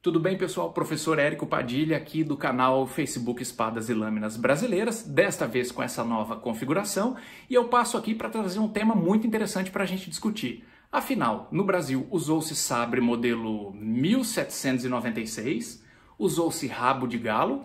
Tudo bem, pessoal? Professor Érico Padilha aqui do canal Facebook Espadas e Lâminas Brasileiras, desta vez com essa nova configuração, e eu passo aqui para trazer um tema muito interessante para a gente discutir. Afinal, no Brasil usou-se sabre modelo 1796, usou-se rabo de galo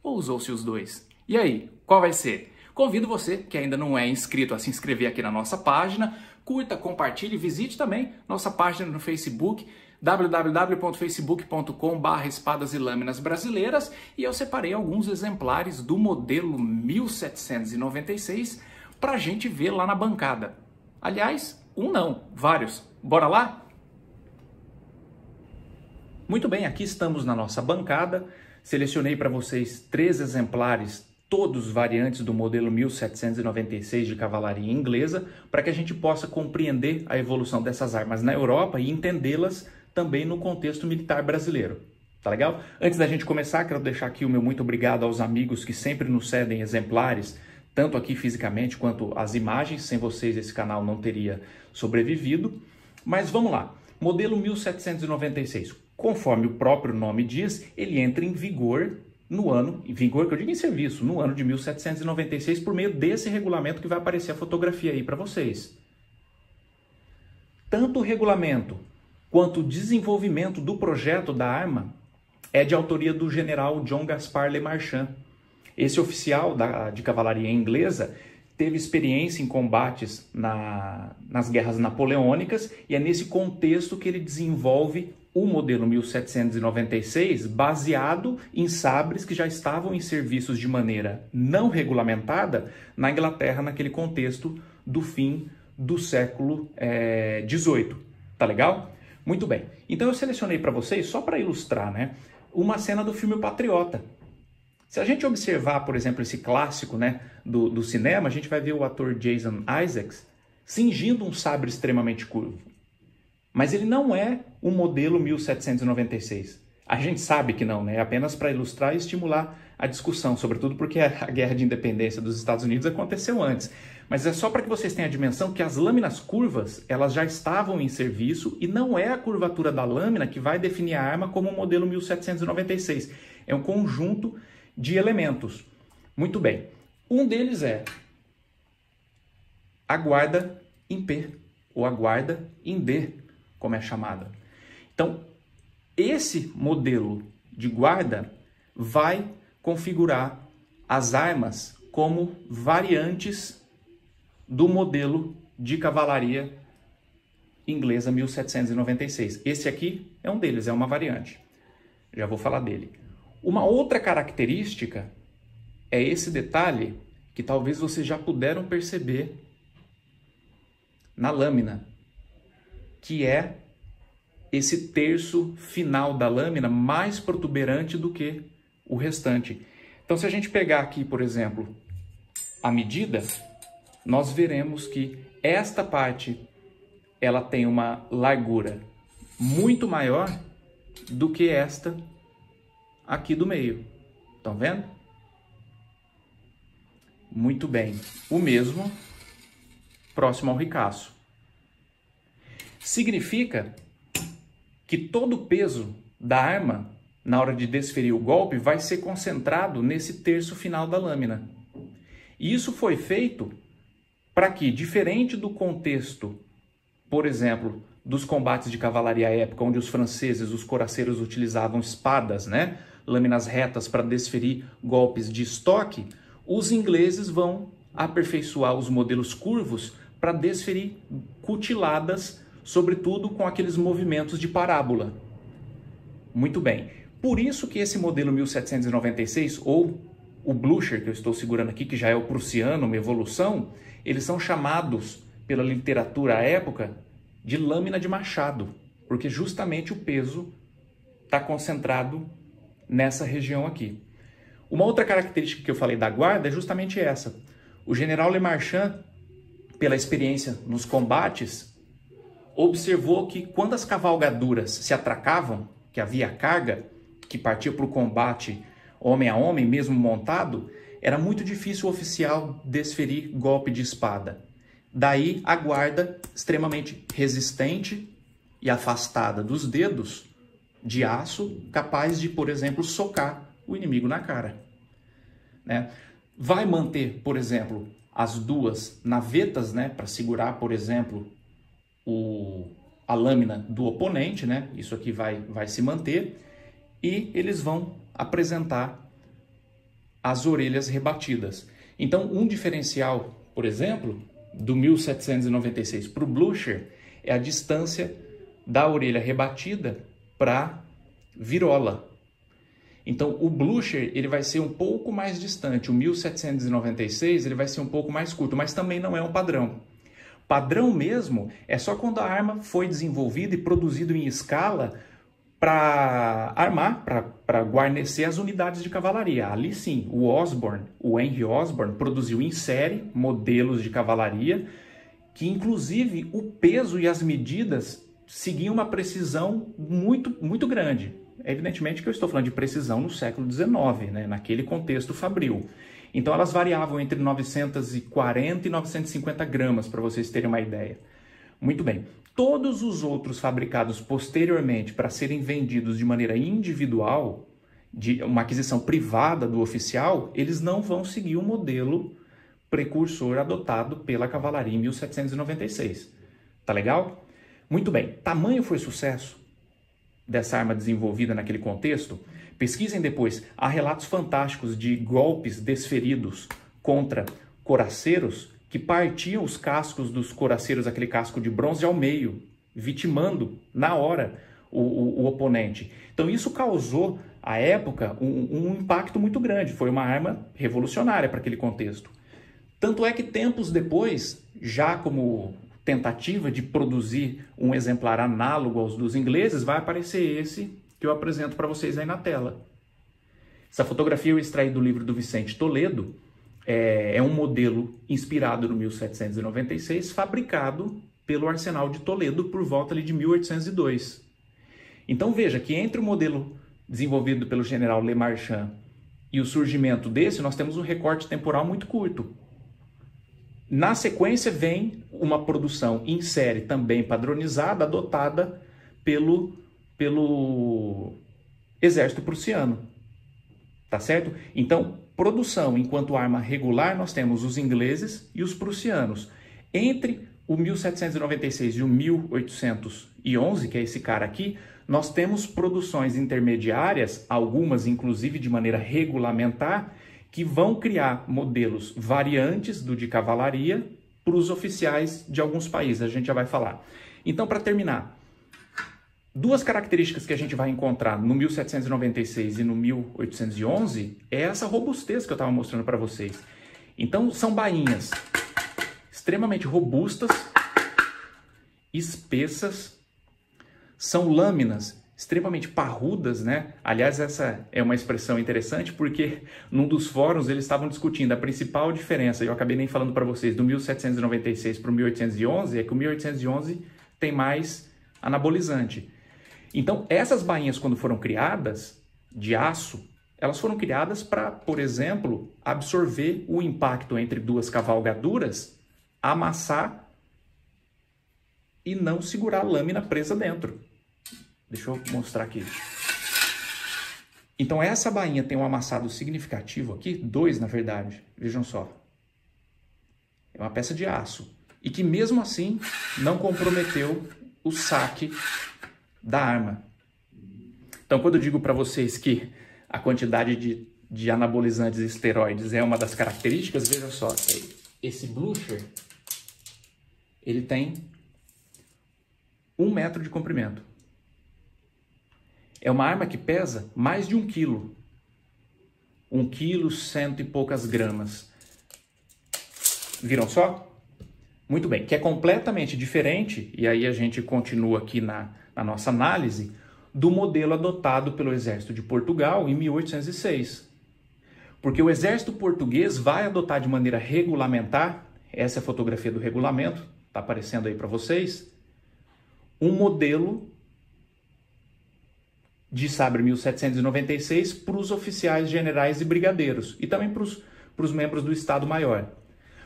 ou usou-se os dois? E aí, qual vai ser? Convido você que ainda não é inscrito a se inscrever aqui na nossa página, curta, compartilhe e visite também nossa página no Facebook, www.facebook.com/espadas e lâminas brasileiras, e eu separei alguns exemplares do modelo 1796 para a gente ver lá na bancada. Aliás, um não, vários. Bora lá? Muito bem, aqui estamos na nossa bancada. Selecionei para vocês 3 exemplares, todos variantes do modelo 1796 de cavalaria inglesa, para que a gente possa compreender a evolução dessas armas na Europa e entendê-las também no contexto militar brasileiro. Tá legal? Antes da gente começar, quero deixar aqui o meu muito obrigado aos amigos que sempre nos cedem exemplares, tanto aqui fisicamente quanto as imagens. Sem vocês esse canal não teria sobrevivido. Mas vamos lá. Modelo 1796. Conforme o próprio nome diz, ele entra em vigor no ano, em vigor que eu digo em serviço, no ano de 1796, por meio desse regulamento que vai aparecer a fotografia aí para vocês. Tanto o regulamento quanto o desenvolvimento do projeto da arma é de autoria do general John Gaspar Le Marchand. Esse oficial de cavalaria inglesa teve experiência em combates nas guerras napoleônicas, e é nesse contexto que ele desenvolve o modelo 1796, baseado em sabres que já estavam em serviços de maneira não regulamentada na Inglaterra, naquele contexto do fim do século XVIII. Tá legal? Muito bem. Então eu selecionei para vocês, só para ilustrar, né, uma cena do filme O Patriota. Se a gente observar, por exemplo, esse clássico, né, do cinema, a gente vai ver o ator Jason Isaacs cingindo um sabre extremamente curvo. Mas ele não é o modelo 1796. A gente sabe que não, né? É apenas para ilustrar e estimular a discussão, sobretudo porque a Guerra de Independência dos Estados Unidos aconteceu antes. Mas é só para que vocês tenham a dimensão que as lâminas curvas, elas já estavam em serviço, e não é a curvatura da lâmina que vai definir a arma como o modelo 1796. É um conjunto de elementos. Muito bem. Um deles é a guarda em P, ou a guarda em D, como é chamada. Então, esse modelo de guarda vai configurar as armas como variantes do modelo de cavalaria inglesa 1796. Esse aqui é um deles, é uma variante. Já vou falar dele. Uma outra característica é esse detalhe que talvez vocês já puderam perceber na lâmina, que é esse terço final da lâmina mais protuberante do que o restante. Então, se a gente pegar aqui, por exemplo, a medida, nós veremos que esta parte ela tem uma largura muito maior do que esta aqui do meio. Estão vendo? Muito bem. O mesmo próximo ao ricaço. Significa que todo o peso da arma, na hora de desferir o golpe, vai ser concentrado nesse terço final da lâmina. E isso foi feito para que, diferente do contexto, por exemplo, dos combates de cavalaria à época, onde os franceses, os coraceiros, utilizavam espadas, né, lâminas retas para desferir golpes de estoque, os ingleses vão aperfeiçoar os modelos curvos para desferir cutiladas, sobretudo com aqueles movimentos de parábola. Muito bem. Por isso que esse modelo 1796, ou o Blücher, que eu estou segurando aqui, que já é o prussiano, uma evolução, eles são chamados pela literatura à época de lâmina de machado, porque justamente o peso está concentrado nessa região aqui. Uma outra característica que eu falei da guarda é justamente essa. O general Le Marchand, pela experiência nos combates, observou que quando as cavalgaduras se atracavam, que havia carga, que partia para o combate homem a homem, mesmo montado, era muito difícil o oficial desferir golpe de espada. Daí a guarda, extremamente resistente e afastada dos dedos, de aço capaz de, por exemplo, socar o inimigo na cara, né? Vai manter, por exemplo, as duas navetas, né, para segurar, por exemplo, a lâmina do oponente, né? Isso aqui vai se manter, e eles vão apresentar as orelhas rebatidas. Então, um diferencial, por exemplo, do 1796 para o Blucher é a distância da orelha rebatida para virola. Então, o Blucher ele vai ser um pouco mais distante, o 1796 ele vai ser um pouco mais curto, mas também não é um padrão. Padrão mesmo é só quando a arma foi desenvolvida e produzida em escala para armar, para guarnecer as unidades de cavalaria. Ali sim, o Henry Osborne, produziu em série modelos de cavalaria que, inclusive, o peso e as medidas seguiam uma precisão muito grande. Evidentemente que eu estou falando de precisão no século XIX, né, naquele contexto fabril. Então elas variavam entre 940 e 950 gramas, para vocês terem uma ideia. Muito bem. Todos os outros fabricados posteriormente para serem vendidos de maneira individual, de uma aquisição privada do oficial, eles não vão seguir o modelo precursor adotado pela cavalaria em 1796. Tá legal? Muito bem. Tamanho foi sucesso dessa arma desenvolvida naquele contexto? Pesquisem depois. Há relatos fantásticos de golpes desferidos contra coraceiros que partiam os cascos dos coraceiros, aquele casco de bronze, ao meio, vitimando na hora o oponente. Então isso causou, à época, um impacto muito grande. Foi uma arma revolucionária para aquele contexto. Tanto é que tempos depois, já como tentativa de produzir um exemplar análogo aos dos ingleses, vai aparecer esse que eu apresento para vocês aí na tela. Essa fotografia eu extraí do livro do Vicente Toledo. É um modelo inspirado no 1796, fabricado pelo Arsenal de Toledo por volta ali de 1802. Então veja que entre o modelo desenvolvido pelo general Le Marchand e o surgimento desse, nós temos um recorte temporal muito curto. Na sequência vem uma produção em série também padronizada, adotada pelo exército prussiano. Tá certo? Então, produção enquanto arma regular, nós temos os ingleses e os prussianos. Entre o 1796 e o 1811, que é esse cara aqui, nós temos produções intermediárias, algumas inclusive de maneira regulamentar, que vão criar modelos variantes do de cavalaria para os oficiais de alguns países. A gente já vai falar. Então, para terminar, duas características que a gente vai encontrar no 1796 e no 1811 é essa robustez que eu estava mostrando para vocês. Então, são bainhas extremamente robustas, espessas, são lâminas extremamente parrudas, né? Aliás, essa é uma expressão interessante porque num dos fóruns eles estavam discutindo a principal diferença, e eu acabei nem falando para vocês, do 1796 para o 1811, é que o 1811 tem mais anabolizante. Então, essas bainhas, quando foram criadas, de aço, elas foram criadas para, por exemplo, absorver o impacto entre duas cavalgaduras, amassar e não segurar a lâmina presa dentro. Deixa eu mostrar aqui. Então, essa bainha tem um amassado significativo aqui, dois na verdade, vejam só. É uma peça de aço. E que mesmo assim não comprometeu o saque da arma. Então, quando eu digo para vocês que a quantidade de anabolizantes e esteroides é uma das características, veja só, esse Blucher, ele tem 1 metro de comprimento. É uma arma que pesa mais de 1 quilo. 1 quilo, 100 e poucas gramas. Viram só? Muito bem, que é completamente diferente, e aí a gente continua aqui na nossa análise, do modelo adotado pelo Exército de Portugal em 1806. Porque o Exército Português vai adotar de maneira regulamentar, essa é a fotografia do regulamento, está aparecendo aí para vocês, um modelo de sabre 1796 para os oficiais generais e brigadeiros, e também para os membros do Estado-Maior.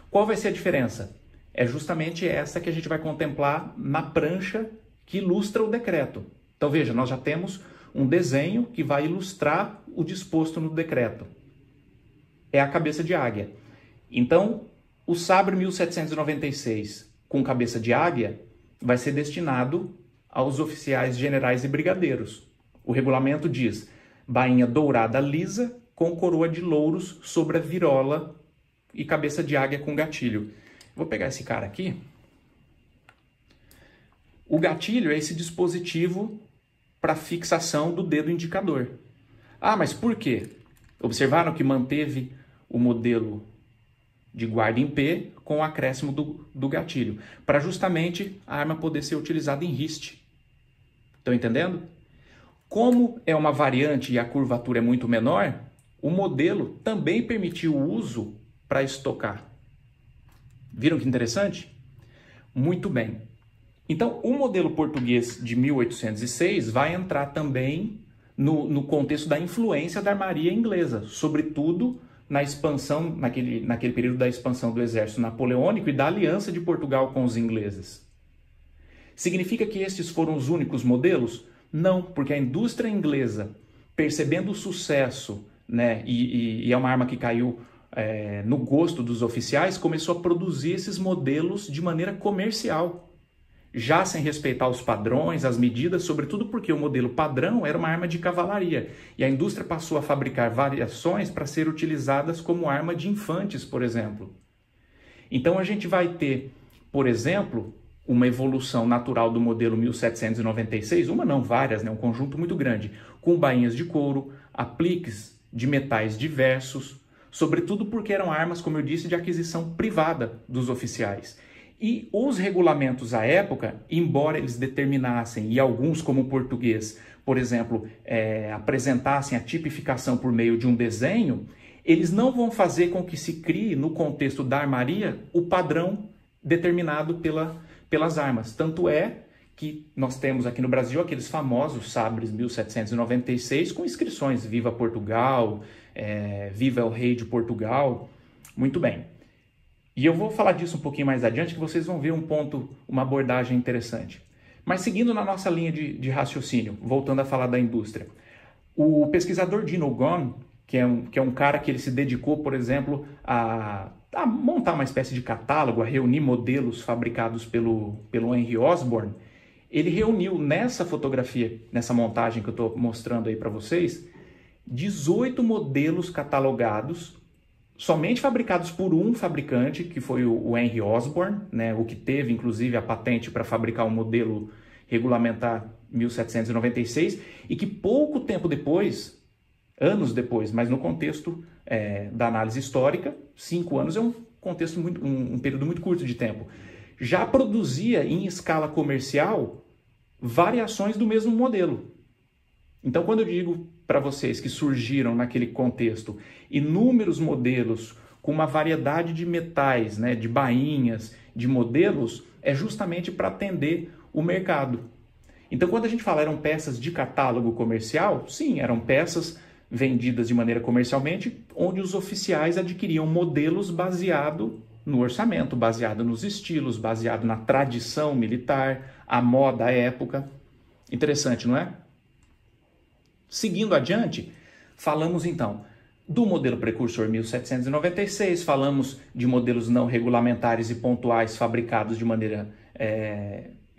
Qual vai ser a diferença? É justamente essa que a gente vai contemplar na prancha que ilustra o decreto. Então veja, nós já temos um desenho que vai ilustrar o disposto no decreto. É a cabeça de águia. Então, o sabre 1796 com cabeça de águia vai ser destinado aos oficiais generais e brigadeiros. O regulamento diz: bainha dourada lisa com coroa de louros sobre a virola e cabeça de águia com gatilho. Vou pegar esse cara aqui. O gatilho é esse dispositivo para fixação do dedo indicador. Ah, mas por quê? Observaram que manteve o modelo de guarda em P com o acréscimo do gatilho, para justamente a arma poder ser utilizada em riste. Estão entendendo? Como é uma variante e a curvatura é muito menor, o modelo também permitiu o uso para estocar. Viram que interessante? Muito bem. Então, o modelo português de 1806 vai entrar também no contexto da influência da armaria inglesa, sobretudo na expansão, naquele período da expansão do exército napoleônico e da aliança de Portugal com os ingleses. Significa que estes foram os únicos modelos? Não, porque a indústria inglesa, percebendo o sucesso, né, e é uma arma que caiu no gosto dos oficiais, começou a produzir esses modelos de maneira comercial, já sem respeitar os padrões, as medidas, sobretudo porque o modelo padrão era uma arma de cavalaria, e a indústria passou a fabricar variações para ser utilizadas como arma de infantes, por exemplo. Então a gente vai ter, por exemplo, uma evolução natural do modelo 1796, uma não, várias, né, um conjunto muito grande, com bainhas de couro, apliques de metais diversos, sobretudo porque eram armas, como eu disse, de aquisição privada dos oficiais. E os regulamentos à época, embora eles determinassem, e alguns como o português, por exemplo, apresentassem a tipificação por meio de um desenho, eles não vão fazer com que se crie, no contexto da armaria, o padrão determinado pelas armas. Tanto é que nós temos aqui no Brasil aqueles famosos sabres 1796 com inscrições Viva Portugal, Viva el Rei de Portugal. Muito bem. E eu vou falar disso um pouquinho mais adiante, que vocês vão ver uma abordagem interessante. Mas seguindo na nossa linha de raciocínio, voltando a falar da indústria, o pesquisador Dino Gon, que é um cara que ele se dedicou, por exemplo, a montar uma espécie de catálogo, a reunir modelos fabricados pelo Henry Osborne, ele reuniu nessa fotografia, nessa montagem que eu estou mostrando aí para vocês, 18 modelos catalogados, somente fabricados por um fabricante, que foi o Henry Osborne, né, o que teve, inclusive, a patente para fabricar o modelo regulamentar 1796, e que pouco tempo depois, anos depois, mas no contexto da análise histórica, 5 anos é um contexto um período muito curto de tempo, já produzia em escala comercial variações do mesmo modelo. Então, quando eu digo para vocês que surgiram naquele contexto inúmeros modelos com uma variedade de metais, né, de bainhas, de modelos, é justamente para atender o mercado. Então, quando a gente fala eram peças de catálogo comercial, sim, eram peças vendidas de maneira comercialmente, onde os oficiais adquiriam modelos baseado no orçamento, baseado nos estilos, baseado na tradição militar, a moda, a época. Interessante, não é? Seguindo adiante, falamos então do modelo precursor 1796, falamos de modelos não regulamentares e pontuais fabricados de maneira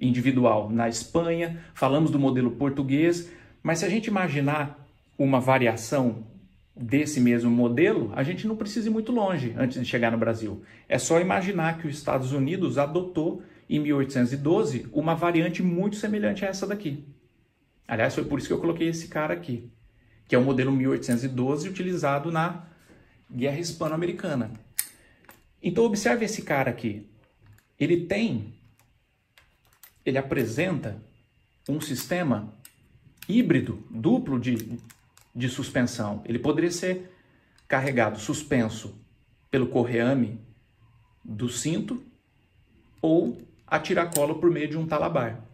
individual na Espanha, falamos do modelo português, mas se a gente imaginar uma variação desse mesmo modelo, a gente não precisa ir muito longe antes de chegar no Brasil. É só imaginar que os Estados Unidos adotou em 1812 uma variante muito semelhante a essa daqui. Aliás, foi por isso que eu coloquei esse cara aqui, que é o modelo 1812 utilizado na Guerra Hispano-Americana. Então, observe esse cara aqui. Ele apresenta um sistema híbrido, duplo de suspensão. Ele poderia ser carregado, suspenso pelo correame do cinto ou a tiracolo por meio de um talabar.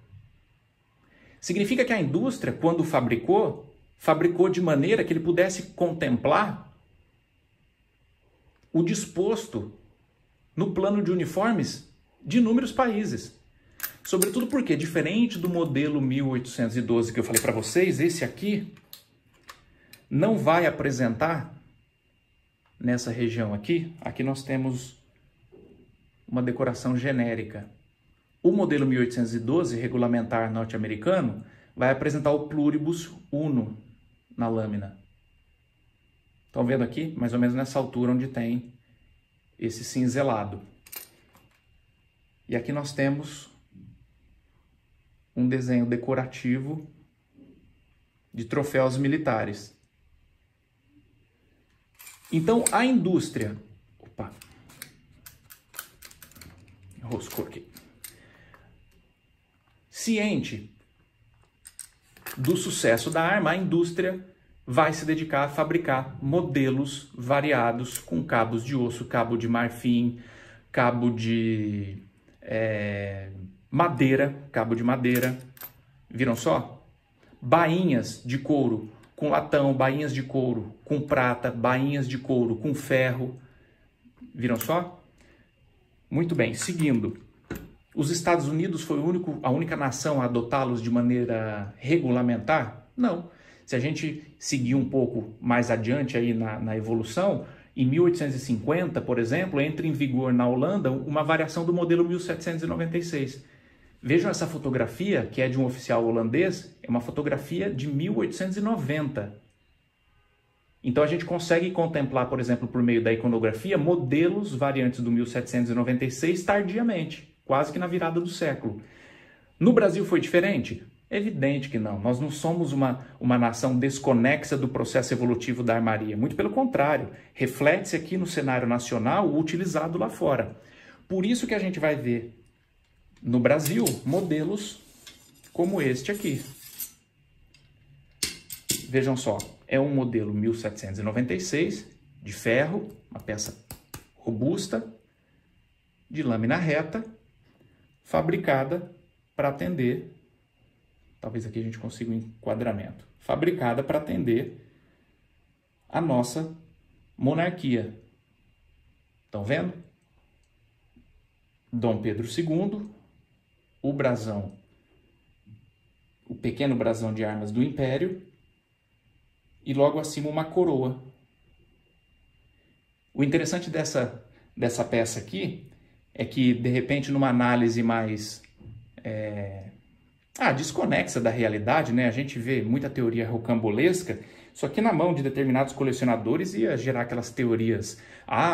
Significa que a indústria, quando fabricou de maneira que ele pudesse contemplar o disposto no plano de uniformes de inúmeros países. Sobretudo porque, diferente do modelo 1812 que eu falei para vocês, esse aqui não vai apresentar nessa região aqui. Aqui nós temos uma decoração genérica. O modelo 1812, regulamentar norte-americano, vai apresentar o pluribus uno na lâmina. Estão vendo aqui? Mais ou menos nessa altura onde tem esse cinzelado. E aqui nós temos um desenho decorativo de troféus militares. Então, a indústria... Opa! Roscou aqui. Ciente do sucesso da arma, a indústria vai se dedicar a fabricar modelos variados com cabos de osso, cabo de marfim, cabo de madeira, viram só? Bainhas de couro com latão, bainhas de couro com prata, bainhas de couro com ferro, viram só? Muito bem, seguindo. Os Estados Unidos foi a única nação a adotá-los de maneira regulamentar? Não. Se a gente seguir um pouco mais adiante aí na evolução, em 1850, por exemplo, entra em vigor na Holanda uma variação do modelo 1796. Vejam essa fotografia, que é de um oficial holandês, é uma fotografia de 1890. Então a gente consegue contemplar, por exemplo, por meio da iconografia, modelos variantes do 1796 tardiamente, quase que na virada do século. No Brasil foi diferente? É evidente que não. Nós não somos uma nação desconexa do processo evolutivo da armaria. Muito pelo contrário, reflete-se aqui no cenário nacional o utilizado lá fora. Por isso que a gente vai ver no Brasil modelos como este aqui. Vejam só, é um modelo 1796 de ferro, uma peça robusta, de lâmina reta, fabricada para atender, talvez aqui a gente consiga um enquadramento, fabricada para atender a nossa monarquia. Estão vendo? Dom Pedro II, o brasão, o pequeno brasão de armas do Império, e logo acima uma coroa. O interessante dessa peça aqui é que, de repente, numa análise mais desconexa da realidade, né? A gente vê muita teoria rocambolesca, só que na mão de determinados colecionadores ia gerar aquelas teorias.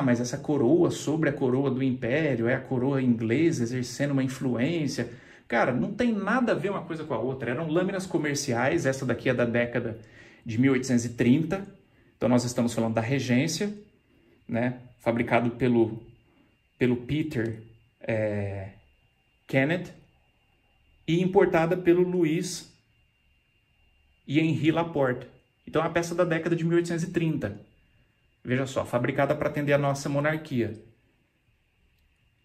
Mas essa coroa sobre a coroa do Império é a coroa inglesa exercendo uma influência. Cara, não tem nada a ver uma coisa com a outra. Eram lâminas comerciais, essa daqui é da década de 1830, então nós estamos falando da Regência, né? Fabricado pelo Peter Kenneth e importada pelo Louis e Henri Laporte. Então é uma peça da década de 1830. Veja só, fabricada para atender a nossa monarquia.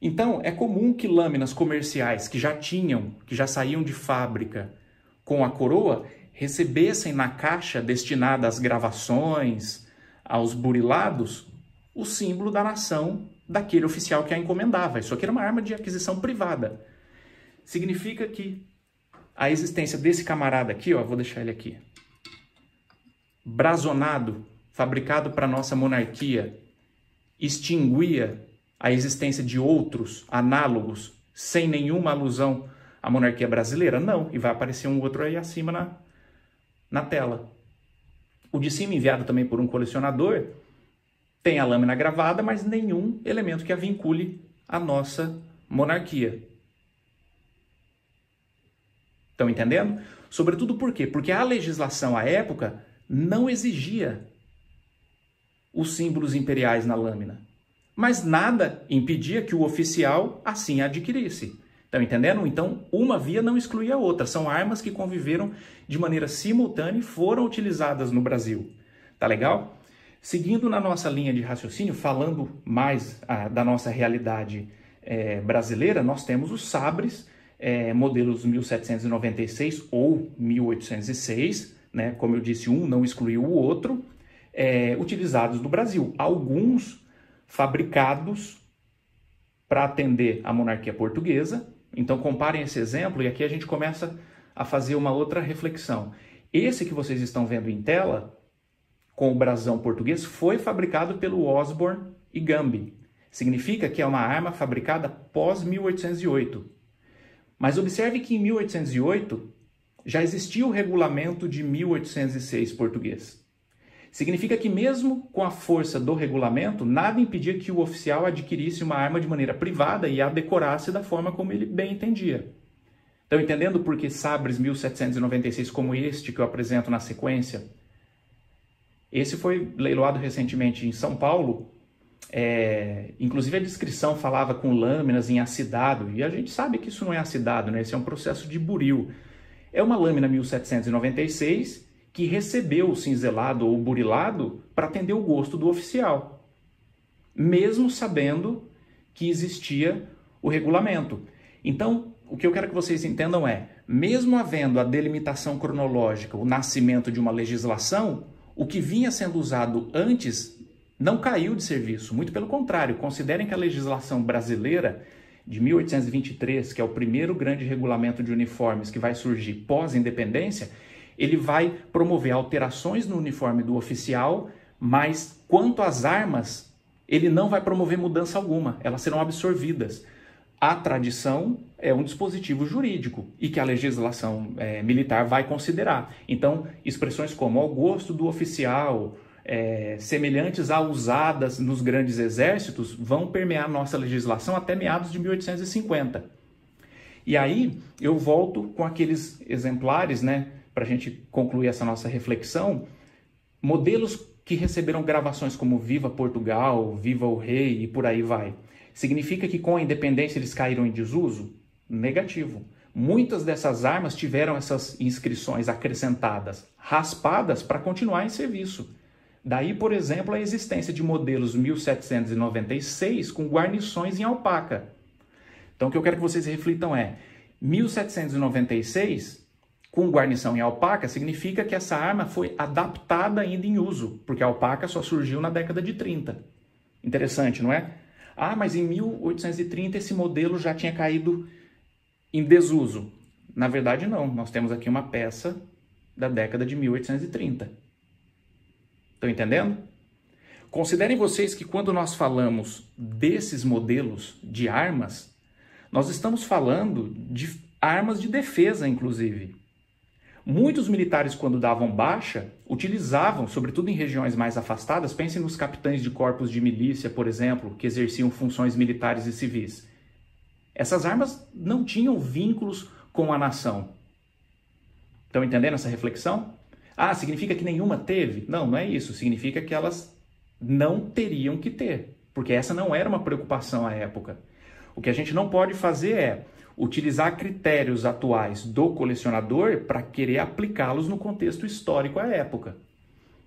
Então é comum que lâminas comerciais que já saíam de fábrica com a coroa, recebessem na caixa destinada às gravações, aos burilados, o símbolo da nação daquele oficial que a encomendava. Isso aqui era uma arma de aquisição privada. Significa que a existência desse camarada aqui, vou deixar ele aqui, brasonado, fabricado para a nossa monarquia, extinguia a existência de outros análogos sem nenhuma alusão à monarquia brasileira? Não, e vai aparecer um outro aí acima na tela. O de cima, enviado também por um colecionador, tem a lâmina gravada, mas nenhum elemento que a vincule à nossa monarquia. Estão entendendo? Sobretudo por quê? Porque a legislação à época não exigia os símbolos imperiais na lâmina, mas nada impedia que o oficial assim a adquirisse. Estão entendendo? Então, uma via não exclui a outra. São armas que conviveram de maneira simultânea e foram utilizadas no Brasil. Tá legal? Seguindo na nossa linha de raciocínio, falando mais da nossa realidade brasileira, nós temos os sabres, modelos 1796 ou 1806, né? Como eu disse, um não excluiu o outro, utilizados no Brasil. Alguns fabricados para atender a monarquia portuguesa, Então comparem esse exemplo e aqui a gente começa a fazer uma outra reflexão. Esse que vocês estão vendo em tela, com o brasão português, foi fabricado pelo Osborne e Gambi. Significa que é uma arma fabricada pós 1808. Mas observe que em 1808 já existia o regulamento de 1806 português. Significa que mesmo com a força do regulamento, nada impedia que o oficial adquirisse uma arma de maneira privada e a decorasse da forma como ele bem entendia. Estão entendendo por que sabres 1796 como este que eu apresento na sequência? Esse foi leiloado recentemente em São Paulo. Inclusive a descrição falava com lâminas em acidado, e a gente sabe que isso não é acidado, né? Esse é um processo de buril. É uma lâmina 1796 que recebeu o cinzelado ou burilado para atender o gosto do oficial, mesmo sabendo que existia o regulamento. Então, o que eu quero que vocês entendam é, mesmo havendo a delimitação cronológica, o nascimento de uma legislação, o que vinha sendo usado antes não caiu de serviço, muito pelo contrário. Considerem que a legislação brasileira de 1823, que é o primeiro grande regulamento de uniformes que vai surgir pós-independência, ele vai promover alterações no uniforme do oficial, mas quanto às armas, ele não vai promover mudança alguma, elas serão absorvidas. A tradição é um dispositivo jurídico e que a legislação militar vai considerar. Então, expressões como ao gosto do oficial, semelhantes a usadas nos grandes exércitos, vão permear nossa legislação até meados de 1850. E aí eu volto com aqueles exemplares, né, para a gente concluir essa nossa reflexão, modelos que receberam gravações como Viva Portugal, Viva o Rei e por aí vai. Significa que com a independência eles caíram em desuso? Negativo. Muitas dessas armas tiveram essas inscrições acrescentadas, raspadas para continuar em serviço. Daí, por exemplo, a existência de modelos 1796 com guarnições em alpaca. Então, o que eu quero que vocês reflitam é, 1796 com guarnição em alpaca significa que essa arma foi adaptada ainda em uso, porque a alpaca só surgiu na década de 30. Interessante, não é? Ah, mas em 1830 esse modelo já tinha caído em desuso. Na verdade, não. Nós temos aqui uma peça da década de 1830. Estão entendendo? Considerem vocês que quando nós falamos desses modelos de armas, nós estamos falando de armas de defesa, inclusive. Muitos militares, quando davam baixa, utilizavam, sobretudo em regiões mais afastadas, pensem nos capitães de corpos de milícia, por exemplo, que exerciam funções militares e civis. Essas armas não tinham vínculos com a nação. Estão entendendo essa reflexão? Ah, significa que nenhuma teve? Não, não é isso. Significa que elas não teriam que ter, porque essa não era uma preocupação à época. O que a gente não pode fazer é utilizar critérios atuais do colecionador para querer aplicá-los no contexto histórico à época.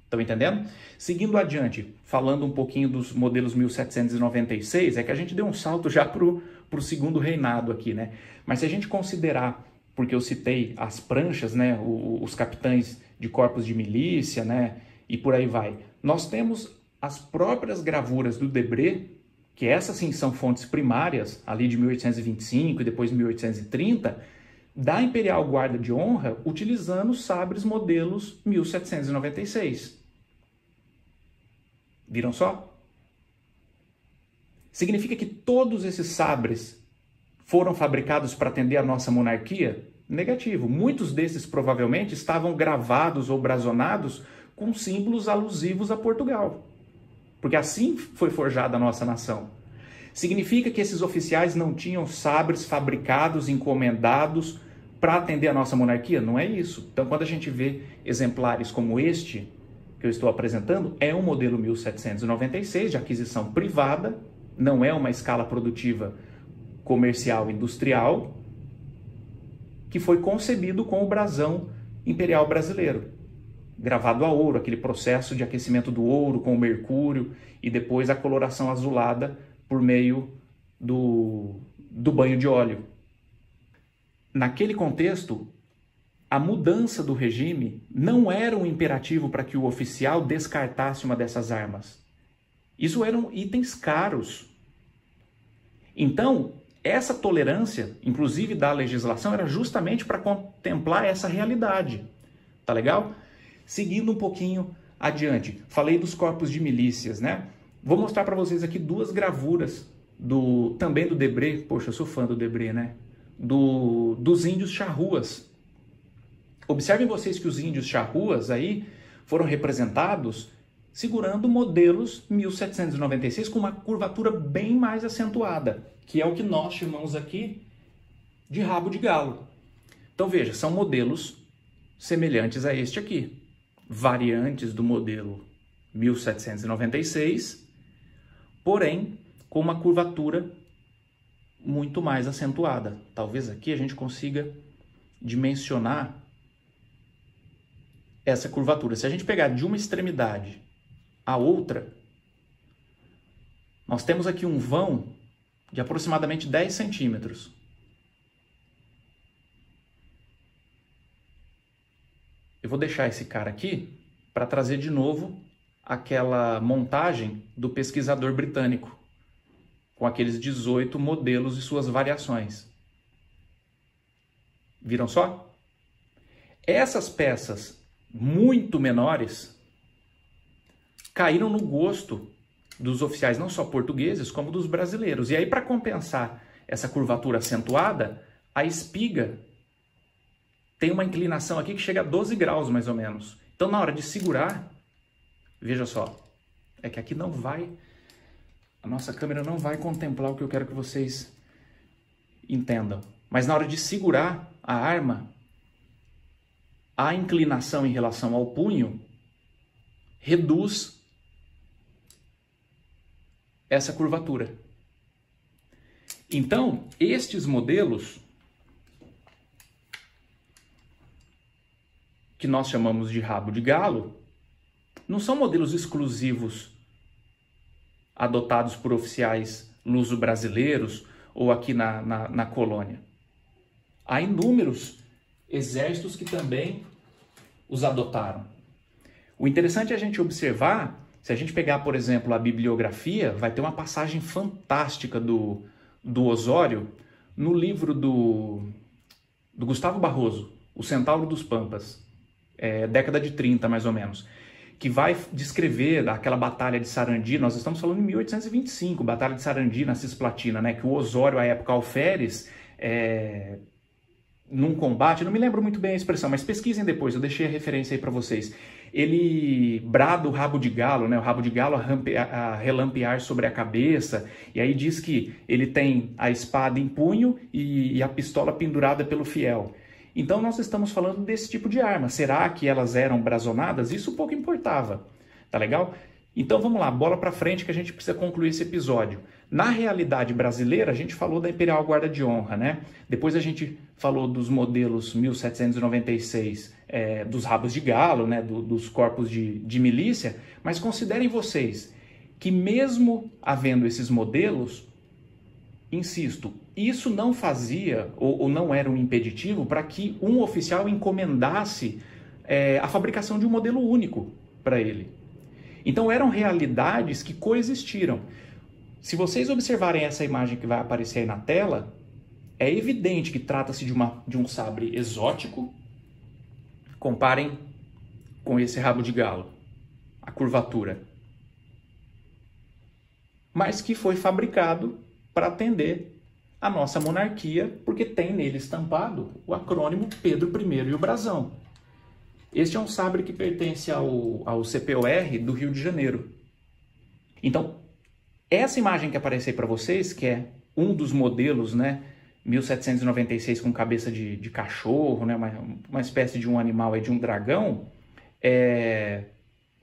Estão entendendo? Seguindo adiante, falando um pouquinho dos modelos 1796, é que a gente deu um salto já para o segundo reinado aqui, né? Mas se a gente considerar, porque eu citei as pranchas, né, os capitães de corpos de milícia, né, e por aí vai, nós temos as próprias gravuras do Debré, que essas sim são fontes primárias, ali de 1825 e depois 1830, da Imperial Guarda de Honra, utilizando sabres modelos 1796. Viram só? Significa que todos esses sabres foram fabricados para atender a nossa monarquia? Negativo. Muitos desses provavelmente estavam gravados ou brazonados com símbolos alusivos a Portugal. Porque assim foi forjada a nossa nação. Significa que esses oficiais não tinham sabres fabricados, encomendados para atender a nossa monarquia? Não é isso. Então, quando a gente vê exemplares como este que eu estou apresentando, é um modelo 1796 de aquisição privada, não é uma escala produtiva comercial industrial, que foi concebido com o brasão imperial brasileiro, gravado a ouro, aquele processo de aquecimento do ouro com o mercúrio e depois a coloração azulada por meio do banho de óleo. Naquele contexto, a mudança do regime não era um imperativo para que o oficial descartasse uma dessas armas. Isso eram itens caros. Então, essa tolerância, inclusive da legislação, era justamente para contemplar essa realidade. Tá legal? Seguindo um pouquinho adiante, falei dos corpos de milícias, né? Vou mostrar para vocês aqui duas gravuras também do Debré. Poxa, eu sou fã do Debré, né? Dos índios charruas. Observem vocês que os índios charruas aí foram representados segurando modelos 1796 com uma curvatura bem mais acentuada, que é o que nós chamamos aqui de rabo de galo. Então veja, são modelos semelhantes a este aqui, variantes do modelo 1796, porém com uma curvatura muito mais acentuada. Talvez aqui a gente consiga dimensionar essa curvatura. Se a gente pegar de uma extremidade à outra, nós temos aqui um vão de aproximadamente 10 centímetros. Eu vou deixar esse cara aqui para trazer de novo aquela montagem do pesquisador britânico, com aqueles 18 modelos e suas variações. Viram só? Essas peças muito menores caíram no gosto dos oficiais, não só portugueses, como dos brasileiros. E aí, para compensar essa curvatura acentuada, a espiga tem uma inclinação aqui que chega a 12 graus, mais ou menos. Então, na hora de segurar, veja só, é que aqui não vai, a nossa câmera não vai contemplar o que eu quero que vocês entendam. Mas na hora de segurar a arma, a inclinação em relação ao punho reduz essa curvatura. Então, estes modelos, que nós chamamos de rabo de galo, não são modelos exclusivos adotados por oficiais luso-brasileiros ou aqui na colônia. Há inúmeros exércitos que também os adotaram. O interessante é a gente observar, se a gente pegar, por exemplo, a bibliografia, vai ter uma passagem fantástica do Osório no livro do Gustavo Barroso, O Centauro dos Pampas, década de 30 mais ou menos, que vai descrever aquela batalha de Sarandi. Nós estamos falando em 1825, batalha de Sarandi na Cisplatina, né, que o Osório, à época alferes, num combate, não me lembro muito bem a expressão, mas pesquisem depois, eu deixei a referência aí para vocês. Ele brada o rabo de galo, né? O rabo de galo a relampear sobre a cabeça, e aí diz que ele tem a espada em punho e a pistola pendurada pelo fiel. Então nós estamos falando desse tipo de arma. Será que elas eram brazonadas? Isso pouco importava, tá legal? Então vamos lá, bola para frente que a gente precisa concluir esse episódio. Na realidade brasileira, a gente falou da Imperial Guarda de Honra, né? Depois a gente falou dos modelos 1796, dos rabos de galo, né? Dos corpos de milícia, mas considerem vocês que mesmo havendo esses modelos, insisto, isso não fazia ou não era um impeditivo para que um oficial encomendasse a fabricação de um modelo único para ele. Então eram realidades que coexistiram. Se vocês observarem essa imagem que vai aparecer aí na tela, é evidente que trata-se de um sabre exótico. Comparem com esse rabo de galo, a curvatura. Mas que foi fabricado para atender a nossa monarquia, porque tem nele estampado o acrônimo Pedro I e o brasão. Este é um sabre que pertence ao CPOR do Rio de Janeiro. Então, essa imagem que aparece aí para vocês, que é um dos modelos, né, 1796 com cabeça de cachorro, né, uma espécie de um animal, de um dragão,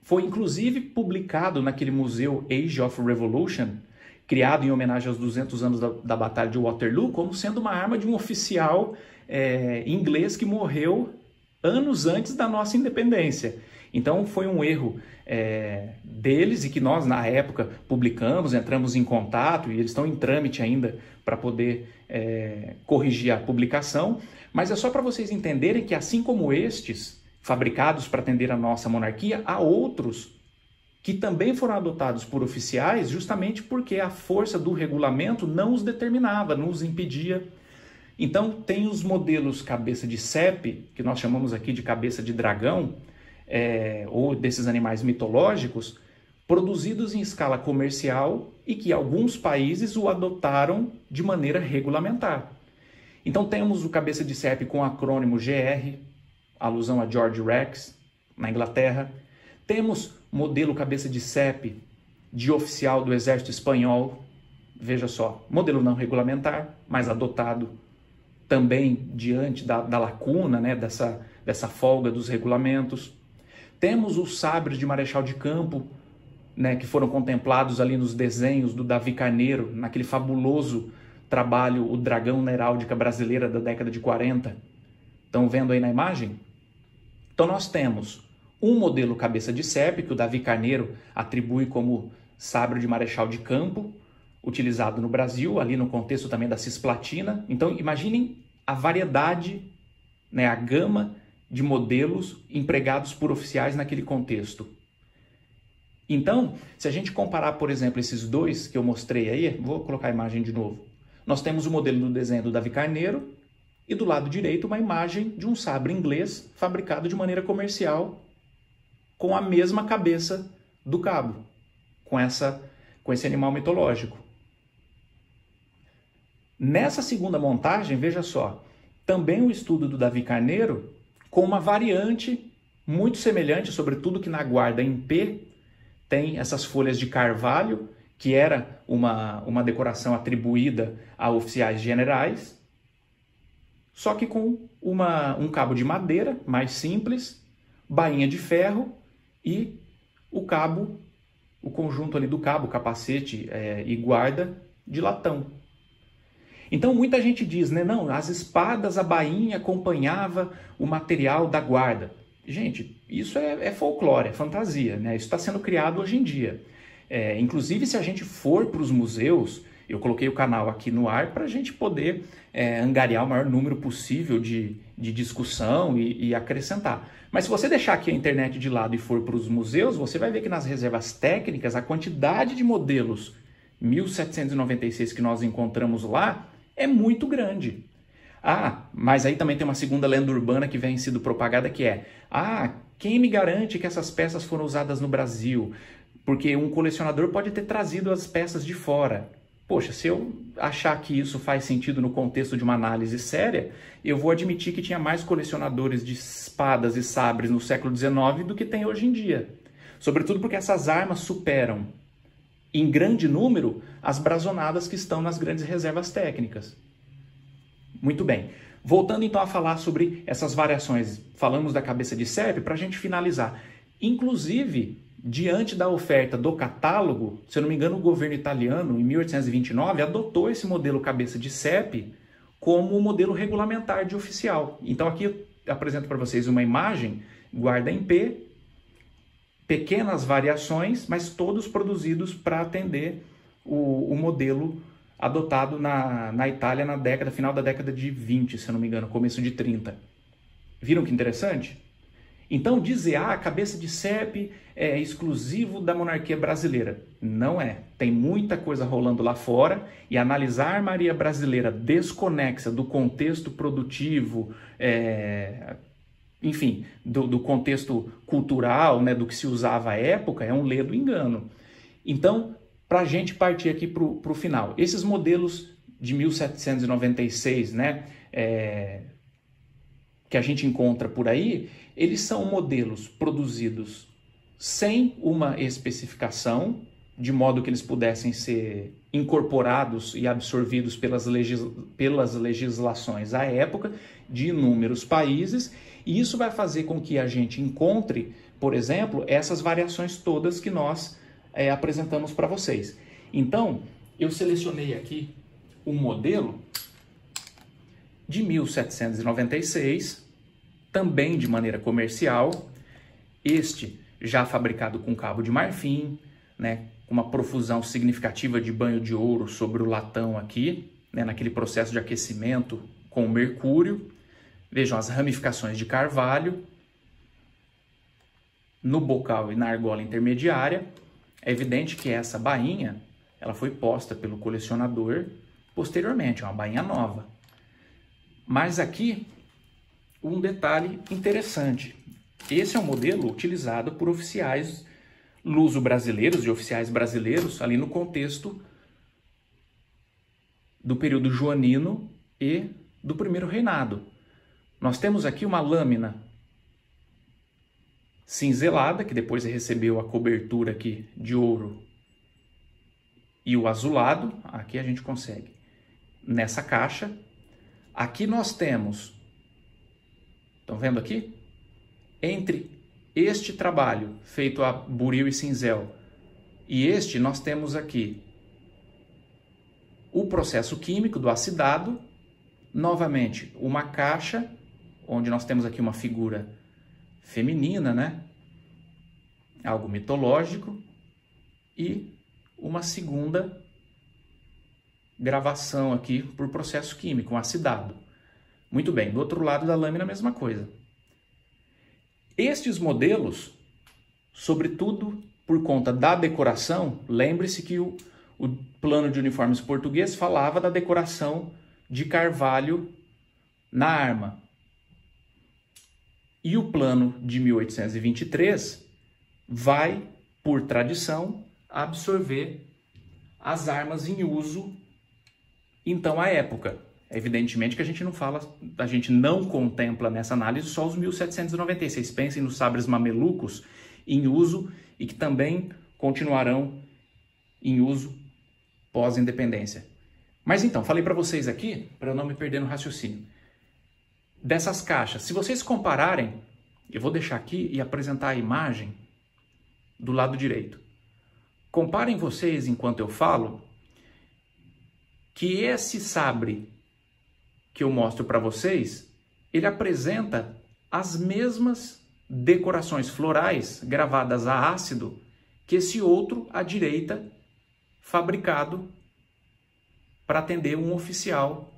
foi inclusive publicado naquele museu Age of Revolution, criado em homenagem aos 200 anos da Batalha de Waterloo, como sendo uma arma de um oficial inglês que morreu anos antes da nossa independência. Então foi um erro deles e que nós, na época, publicamos, entramos em contato e eles estão em trâmite ainda para poder corrigir a publicação. Mas é só para vocês entenderem que, assim como estes, fabricados para atender a nossa monarquia, há outros que também foram adotados por oficiais justamente porque a força do regulamento não os determinava, não os impedia. Então, tem os modelos cabeça de CEP, que nós chamamos aqui de cabeça de dragão, ou desses animais mitológicos, produzidos em escala comercial e que alguns países o adotaram de maneira regulamentar. Então, temos o cabeça de CEP com o acrônimo GR, alusão a George Rex, na Inglaterra. Temos modelo cabeça de CEP de oficial do Exército Espanhol, veja só, modelo não regulamentar, mas adotado também diante da lacuna, né, dessa folga dos regulamentos. Temos os sabres de Marechal de Campo, né, que foram contemplados ali nos desenhos do Davi Carneiro, naquele fabuloso trabalho O Dragão na Heráldica Brasileira da década de 40. Estão vendo aí na imagem? Então nós temos um modelo cabeça de CEP, que o Davi Carneiro atribui como sabre de Marechal de Campo, utilizado no Brasil, ali no contexto também da cisplatina. Então imaginem a variedade, né, a gama de modelos empregados por oficiais naquele contexto. Então, se a gente comparar, por exemplo, esses dois que eu mostrei aí, vou colocar a imagem de novo. Nós temos o modelo do desenho do Davi Carneiro e do lado direito uma imagem de um sabre inglês fabricado de maneira comercial com a mesma cabeça do cabo, com esse animal mitológico. Nessa segunda montagem, veja só, também o estudo do Davi Carneiro com uma variante muito semelhante, sobretudo que na guarda em P tem essas folhas de carvalho, que era uma decoração atribuída a oficiais generais, só que com um cabo de madeira mais simples, bainha de ferro e o conjunto ali do cabo, capacete e guarda de latão. Então muita gente diz, né, não, as espadas, a bainha acompanhava o material da guarda. Gente, isso é folclore, é fantasia, né? Isso está sendo criado hoje em dia. Inclusive, se a gente for para os museus, eu coloquei o canal aqui no ar para a gente poder angariar o maior número possível de discussão e acrescentar. Mas se você deixar aqui a internet de lado e for para os museus, você vai ver que nas reservas técnicas, a quantidade de modelos 1796 que nós encontramos lá é muito grande. Mas aí também tem uma segunda lenda urbana que vem sido propagada, que é: quem me garante que essas peças foram usadas no Brasil? Porque um colecionador pode ter trazido as peças de fora. Poxa, se eu achar que isso faz sentido no contexto de uma análise séria, eu vou admitir que tinha mais colecionadores de espadas e sabres no século XIX do que tem hoje em dia. Sobretudo porque essas armas superam, em grande número, as brazonadas que estão nas grandes reservas técnicas. Muito bem. Voltando então a falar sobre essas variações, falamos da cabeça de CEP para a gente finalizar. Inclusive, diante da oferta do catálogo, se eu não me engano, o governo italiano, em 1829, adotou esse modelo cabeça de CEP como o modelo regulamentar de oficial. Então aqui eu apresento para vocês uma imagem, guarda em P, pequenas variações, mas todos produzidos para atender o modelo adotado na Itália final da década de 20, se eu não me engano, começo de 30. Viram que interessante? Então dizer, a cabeça de CEP é exclusivo da monarquia brasileira. Não é. Tem muita coisa rolando lá fora e analisar a armaria brasileira desconexa do contexto produtivo, enfim, do contexto cultural, né, do que se usava à época, é um ledo engano. Então, para a gente partir aqui para o final, esses modelos de 1796, né, que a gente encontra por aí, eles são modelos produzidos sem uma especificação, de modo que eles pudessem ser incorporados e absorvidos pelas legislações à época de inúmeros países, e isso vai fazer com que a gente encontre, por exemplo, essas variações todas que nós apresentamos para vocês. Então, eu selecionei aqui um modelo de 1796, também de maneira comercial, este já fabricado com cabo de marfim, né, com uma profusão significativa de banho de ouro sobre o latão aqui, né, naquele processo de aquecimento com mercúrio. Vejam as ramificações de carvalho. no bocal e na argola intermediária. É evidente que essa bainha ela foi posta pelo colecionador posteriormente, é uma bainha nova. Mas aqui, um detalhe interessante. Esse é um modelo utilizado por oficiais luso-brasileiros e oficiais brasileiros ali no contexto do período joanino e do primeiro reinado. Nós temos aqui uma lâmina cinzelada, que depois recebeu a cobertura aqui de ouro e o azulado. Aqui a gente consegue nessa caixa. Aqui nós temos, estão vendo aqui? Entre este trabalho feito a buril e cinzel e este, nós temos aqui o processo químico do acidado. Novamente, uma caixa, onde nós temos aqui uma figura feminina, né? Algo mitológico. E uma segunda gravação aqui por processo químico, um acidado. Muito bem, do outro lado da lâmina a mesma coisa. Estes modelos, sobretudo por conta da decoração, lembre-se que o plano de uniformes português falava da decoração de carvalho na arma. E o plano de 1823 vai, por tradição, absorver as armas em uso, então, à época. Evidentemente que a gente não contempla nessa análise só os 1796. Pensem nos sabres mamelucos em uso e que também continuarão em uso pós-independência. Mas então, falei para vocês aqui, para eu não me perder no raciocínio, dessas caixas. Se vocês compararem, eu vou deixar aqui e apresentar a imagem do lado direito. Comparem vocês, enquanto eu falo, que esse sabre que eu mostro para vocês, ele apresenta as mesmas decorações florais gravadas a ácido que esse outro à direita, fabricado para atender um oficial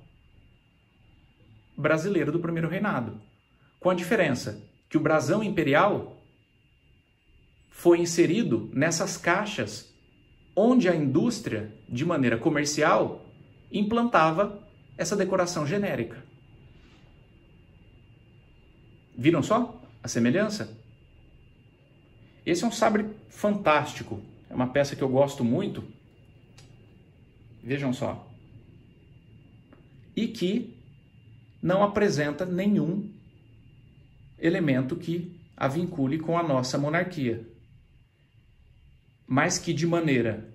brasileiro do primeiro reinado. Com a diferença que o brasão imperial foi inserido nessas caixas onde a indústria, de maneira comercial, implantava essa decoração genérica. Viram só a semelhança? Esse é um sabre fantástico. É uma peça que eu gosto muito. Vejam só. E que não apresenta nenhum elemento que a vincule com a nossa monarquia. Mas que de maneira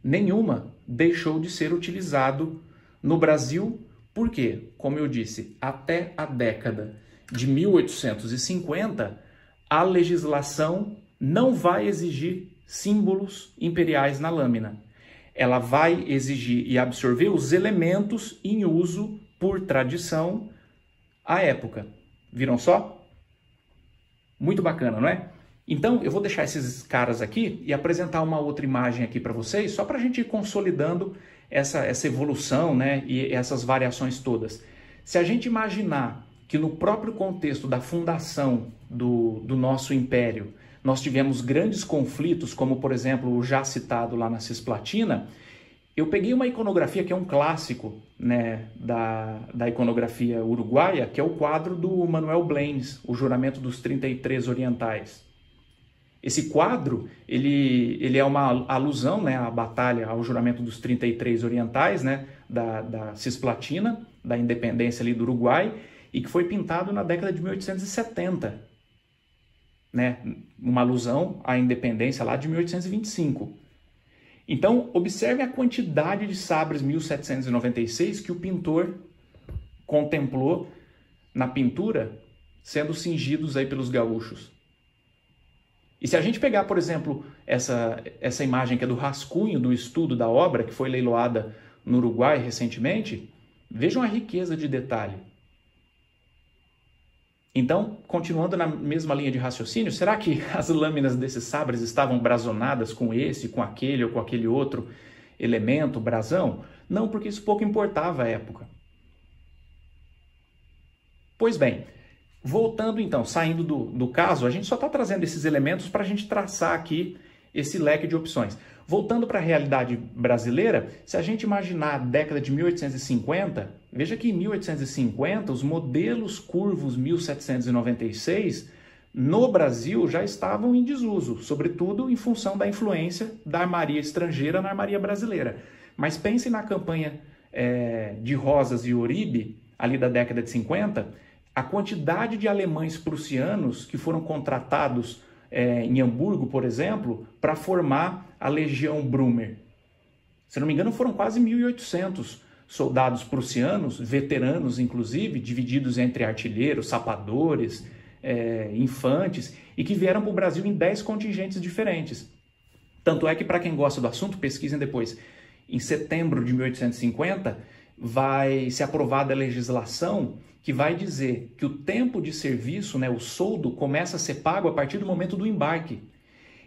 nenhuma deixou de ser utilizado no Brasil, porque, como eu disse, até a década de 1850, a legislação não vai exigir símbolos imperiais na lâmina. Ela vai exigir e absorver os elementos em uso por tradição à época. Viram só? Muito bacana, não é? Então, eu vou deixar esses caras aqui e apresentar uma outra imagem aqui para vocês, só para a gente ir consolidando essa evolução, né, e essas variações todas. Se a gente imaginar que no próprio contexto da fundação do nosso império, nós tivemos grandes conflitos, como, por exemplo, o já citado lá na Cisplatina, eu peguei uma iconografia que é um clássico, né, da iconografia uruguaia, que é o quadro do Manuel Blanes, O Juramento dos 33 Orientais. Esse quadro, ele é uma alusão, né, à batalha, ao juramento dos 33 orientais, né, da Cisplatina, da independência ali do Uruguai, e que foi pintado na década de 1870, né, uma alusão à independência lá de 1825. Então, observe a quantidade de sabres 1796 que o pintor contemplou na pintura, sendo cingidos aí pelos gaúchos. E se a gente pegar, por exemplo, essa imagem que é do rascunho do estudo da obra, que foi leiloada no Uruguai recentemente, vejam a riqueza de detalhe. Então, continuando na mesma linha de raciocínio, será que as lâminas desses sabres estavam brasonadas com esse, com aquele ou com aquele outro elemento, brasão? Não, porque isso pouco importava à época. Pois bem, Voltando então, saindo do caso, a gente só está trazendo esses elementos para a gente traçar aqui esse leque de opções. Voltando para a realidade brasileira, se a gente imaginar a década de 1850, veja que em 1850 os modelos curvos 1796 no Brasil já estavam em desuso, sobretudo em função da influência da armaria estrangeira na armaria brasileira. Mas pense na campanha de Rosas e Uribe, ali da década de 50, a quantidade de alemães prussianos que foram contratados em Hamburgo, por exemplo, para formar a Legião Brumer. Se não me engano, foram quase 1.800 soldados prussianos, veteranos inclusive, divididos entre artilheiros, sapadores, infantes, e que vieram para o Brasil em 10 contingentes diferentes. Tanto é que, para quem gosta do assunto, pesquisem depois. Em setembro de 1850, vai ser aprovada a legislação que vai dizer que o tempo de serviço, né, o soldo, começa a ser pago a partir do momento do embarque.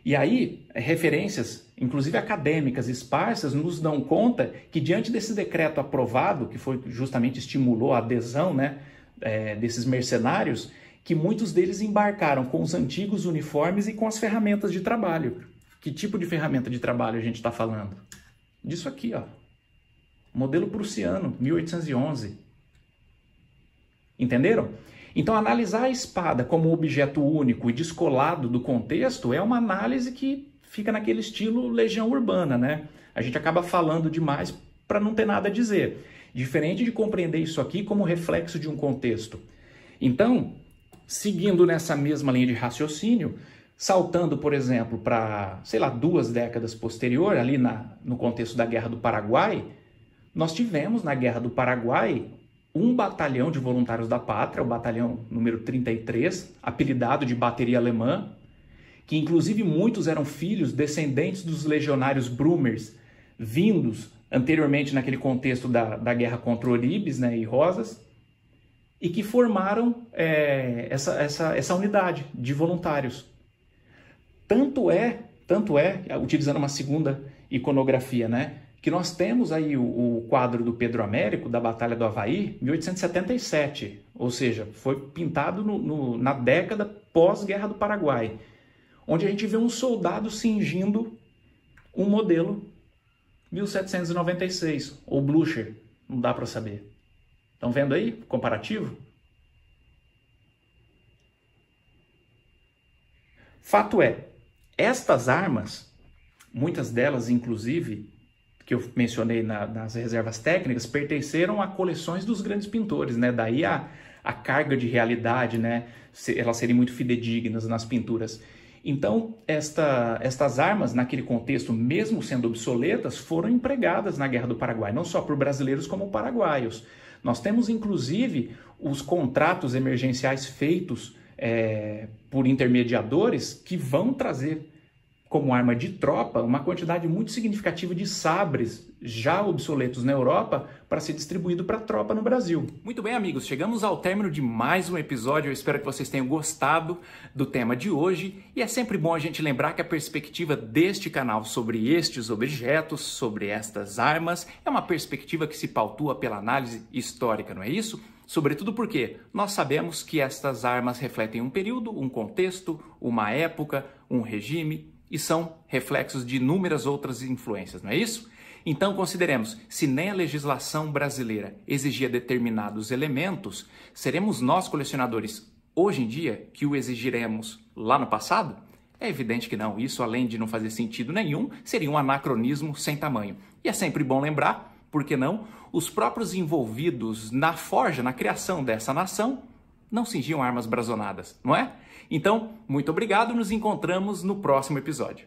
E aí, referências, inclusive acadêmicas, esparsas, nos dão conta que, diante desse decreto aprovado, que foi justamente estimulou a adesão, né, desses mercenários, que muitos deles embarcaram com os antigos uniformes e com as ferramentas de trabalho. Que tipo de ferramenta de trabalho a gente está falando? Disso aqui, ó. Modelo prussiano, 1811. Entenderam? Então, analisar a espada como objeto único e descolado do contexto é uma análise que fica naquele estilo Legião Urbana, né? A gente acaba falando demais para não ter nada a dizer. Diferente de compreender isso aqui como reflexo de um contexto. Então, seguindo nessa mesma linha de raciocínio, saltando, por exemplo, para, sei lá, 2 décadas posterior, ali no contexto da Guerra do Paraguai, nós tivemos na Guerra do Paraguai um batalhão de voluntários da pátria, o batalhão número 33, apelidado de bateria alemã, que inclusive muitos eram filhos descendentes dos legionários Brumers, vindos anteriormente naquele contexto da guerra contra Oribes, né, e Rosas, e que formaram essa unidade de voluntários. Tanto é, utilizando uma segunda iconografia, né, que nós temos aí o quadro do Pedro Américo, da Batalha do Avaí, 1877, ou seja, foi pintado na década pós-Guerra do Paraguai, onde a gente vê um soldado cingindo um modelo 1796, ou Blücher, não dá para saber. Estão vendo aí? Comparativo? Fato é, estas armas, muitas delas inclusive, que eu mencionei nas reservas técnicas, pertenceram a coleções dos grandes pintores, né? Daí a carga de realidade, né? Elas serem muito fidedignas nas pinturas. Então, estas armas, naquele contexto, mesmo sendo obsoletas, foram empregadas na Guerra do Paraguai, não só por brasileiros como paraguaios. Nós temos, inclusive, os contratos emergenciais feitos por intermediadores que vão trazer como arma de tropa uma quantidade muito significativa de sabres já obsoletos na Europa para ser distribuído para a tropa no Brasil. Muito bem, amigos, chegamos ao término de mais um episódio. Eu espero que vocês tenham gostado do tema de hoje e é sempre bom a gente lembrar que a perspectiva deste canal sobre estes objetos, sobre estas armas, é uma perspectiva que se pautua pela análise histórica, não é isso? Sobretudo porque nós sabemos que estas armas refletem um período, um contexto, uma época, um regime, e são reflexos de inúmeras outras influências, não é isso? Então consideremos, se nem a legislação brasileira exigia determinados elementos, seremos nós, colecionadores, hoje em dia, que o exigiremos lá no passado? É evidente que não. Isso, além de não fazer sentido nenhum, seria um anacronismo sem tamanho. E é sempre bom lembrar, por que não, os próprios envolvidos na forja, na criação dessa nação, não cingiam armas brazonadas, não é? Então, muito obrigado, nos encontramos no próximo episódio.